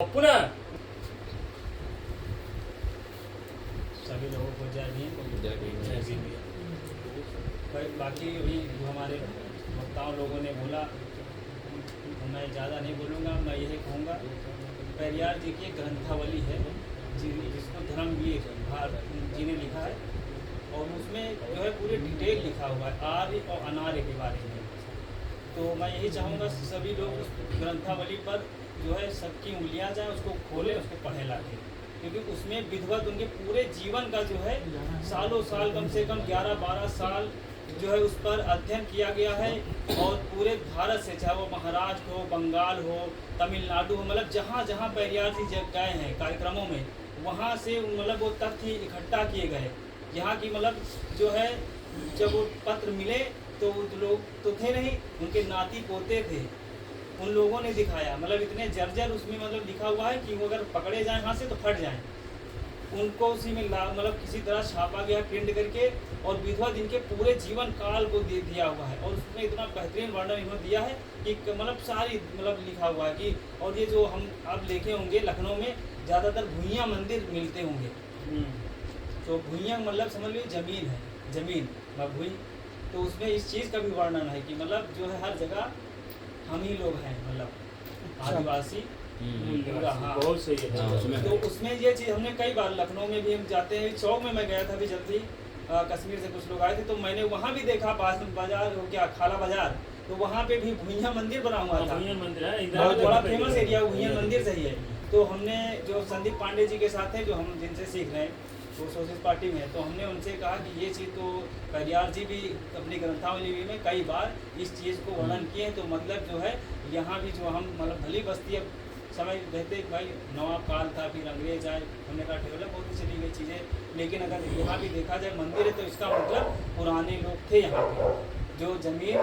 पुनः सभी लोगों को जय भीम। जय भीम। बाकी भी जो हमारे वक्ताओं लोगों ने बोला, मैं ज़्यादा नहीं बोलूँगा। मैं यही कहूँगा, पेरियार जी की ग्रंथावली है जिसको धर्मवीर भारत जी ने लिखा है, और उसमें जो है पूरे डिटेल लिखा हुआ है आर्य और अनार्य के बारे में। तो मैं यही चाहूँगा सभी लोग उस ग्रंथावली पर जो है सबकी उंगलियां जाए, उसको खोलें, उसको पढ़े लाके, क्योंकि उसमें विधिवत उनके पूरे जीवन का जो है सालों साल, कम से कम 11-12 साल जो है उस पर अध्ययन किया गया है। और पूरे भारत से, चाहे वो महाराष्ट्र हो, बंगाल हो, तमिलनाडु हो, मतलब जहाँ जहाँ पेरियार जी जब गए हैं कार्यक्रमों में, वहाँ से मतलब वो तथ्य इकट्ठा किए गए। यहाँ की मतलब जो है जब वो पत्र मिले तो लोग तो थे नहीं, उनके नाती पोते थे, उन लोगों ने दिखाया। मतलब इतने जर्जर उसमें मतलब लिखा हुआ है कि वो अगर पकड़े जाएं हाथ से तो फट जाएं। उनको उसी में मतलब किसी तरह छापा गया प्रिंट करके, और विधवा दिन के पूरे जीवन काल को दिया हुआ है। और उसमें इतना बेहतरीन वर्णन इन्होंने दिया है कि मतलब सारी मतलब लिखा हुआ है कि, और ये जो हम आप देखे होंगे लखनऊ में ज़्यादातर भुइयाँ मंदिर मिलते होंगे। तो भुइयाँ मतलब समझ लीजिए ज़मीन है, ज़मीन भुई। तो उसमें इस चीज़ का भी वर्णन है कि मतलब जो है हर जगह हम ही लोग हैं, मतलब आदिवासी पूरा। हाँ, बहुत सही है। तो उसमें ये चीज़ हमने कई बार लखनऊ में भी हम जाते हैं, चौक में मैं गया था अभी जल्दी, कश्मीर से कुछ लोग आए थे, तो मैंने वहाँ भी देखा बाजार हो क्या खाला बाजार, तो वहाँ पे भी भुइयाँ मंदिर बना हुआ था। भुइयाँ मंदिर है, बहुत बड़ा फेमस एरिया भुइयाँ मंदिर सही है। तो हमने जो संदीप पांडे जी के साथ हैं, जो हम जिनसे सीख रहे हैं, वो सोशलिस्ट पार्टी में है, तो हमने उनसे कहा कि ये चीज़ तो पेरियार जी भी अपनी ग्रंथावली में कई बार इस चीज़ को वर्णन किए हैं। तो मतलब जो है यहाँ भी जो हम मतलब भली बस्ती अब समय रहते भाई नवाब काल था, फिर अंग्रेज आए, हमने कहा डेवलप होती चली गई चीज़ें, लेकिन अगर यहाँ भी देखा जाए मंदिर है तो इसका मतलब पुराने लोग थे यहाँ पे, जो ज़मीन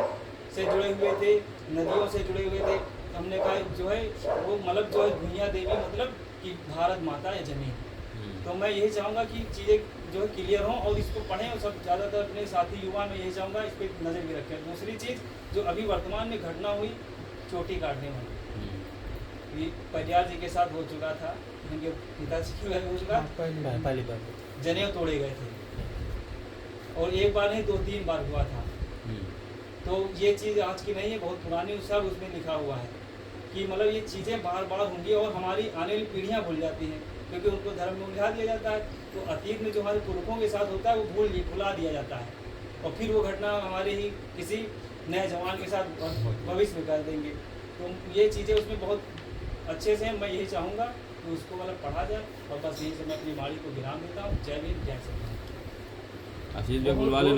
से जुड़े हुए थे, नदियों से जुड़े हुए थे। हमने कहा जो है वो मतलब जो है भुइयाँ देवी मतलब कि भारत माता है ज़मीन। तो मैं यही चाहूँगा कि चीज़ें जो है क्लियर हों और इसको पढ़ें, और सब ज़्यादातर अपने साथी युवा में यही चाहूँगा इस पर नज़र भी रखें। दूसरी चीज़ जो अभी वर्तमान में घटना हुई चोटी काटने वाली, ये पेरियार जी के साथ हो चुका था, उनके पिताजी की वजह हो चुका, पहली बार जनेऊ तोड़े गए थे, और एक बार नहीं 2-3 बार हुआ था। तो ये चीज़ आज की नहीं है, बहुत पुरानी, सब उसमें लिखा हुआ है कि मतलब ये चीज़ें बार बार होंगी और हमारी आने वाली पीढ़ियाँ भूल जाती हैं, क्योंकि उनको धर्म में उलझा दिया जाता है। तो अतीत में जो हमारे पुरखों के साथ होता है वो भुला दिया जाता है, और फिर वो घटना हमारे ही किसी नए जवान के साथ भविष्य में कर देंगे। तो ये चीज़ें उसमें बहुत अच्छे से, मैं यही चाहूँगा कि उसको मतलब पढ़ा जाए। और बस यही से मैं अपनी वाणी को विराम देता हूँ। जय भीम, जय श्री राम। आशीष भाई बुलवा लेना।